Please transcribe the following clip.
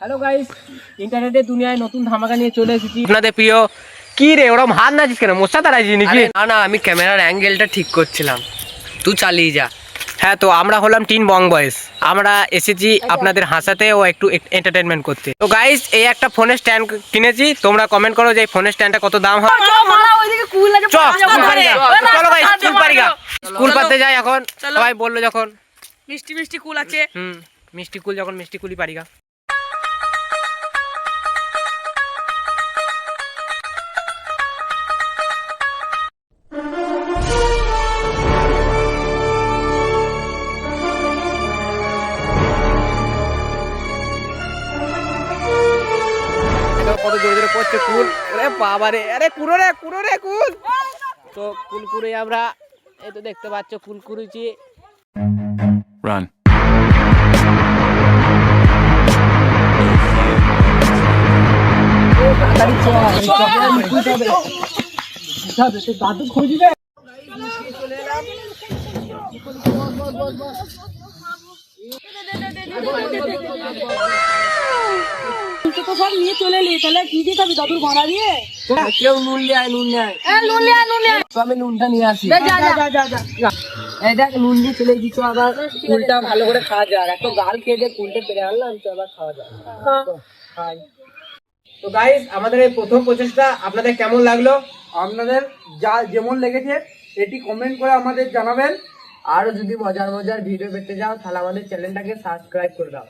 Hello guys, ইন্টারনেটের দুনিয়ায় নতুন ধামাকা নিয়ে চলে এসেছি আপনাদের প্রিয়। কি রে ওরম হাত নাচিস কেন? মশা তাড়াইছিস নাকি? না না, আমি ক্যামেরার অ্যাঙ্গেলটা ঠিক করছিলাম, তুই চালিয়ে যা। হ্যাঁ, তো আমরা হলাম টিন বং বয়েস। আমরা এসেছি আপনাদের হাসাতে ও একটু এন্টারটেনমেন্ট করতে। তো গাইস, এই একটা ফোনের স্ট্যান্ড কিনেছি। তোমরা কমেন্ট করো যে এই ফোনের স্ট্যান্ডটা কত দাম হয়। চলো গাইস, স্কুল পারিগা স্কুল পাতে যাই এখন। সবাই বললো যখন মিষ্টি মিষ্টি কুল আছে। মিষ্টি কুল, যখন মিষ্টি কুলই পারিগা। কত জোরে জোরে পড়ছে কুল। আরে বাবা রে, আরে কুড়ো রে কুল। তো কুল কুড়ে আমরা এই তো দেখতে পাচ্ছ কুল কুড়েছি। Run. দাদু খুঁজবে। সব নিয়ে চলে এলি, তাহলে কি দিয়ে খাবি? দাদুর ভাড়া দিয়ে কেউ নুন নিয়ে আয়, নুন নিয়ে আয়। তো আমি নুনটা নিয়ে আসি। এই দেখ, নুন দিয়ে চলে দিচ্ছ। আবার কুলটা ভালো করে খাওয়া যাক। এত গাল খেয়ে যে কুলটা পেরে আনলাম, তো আবার খাওয়া যাক। তো গাইস, আমাদের এই প্রথম প্রচেষ্টা আপনাদের কেমন লাগলো? আপনাদের যা যেমন লেগেছে এটি কমেন্ট করে আমাদের জানাবেন। আরো যদি মজার মজার ভিডিও পেতে যাও তাহলে আমাদের চ্যানেলটাকে সাবস্ক্রাইব করে দাও।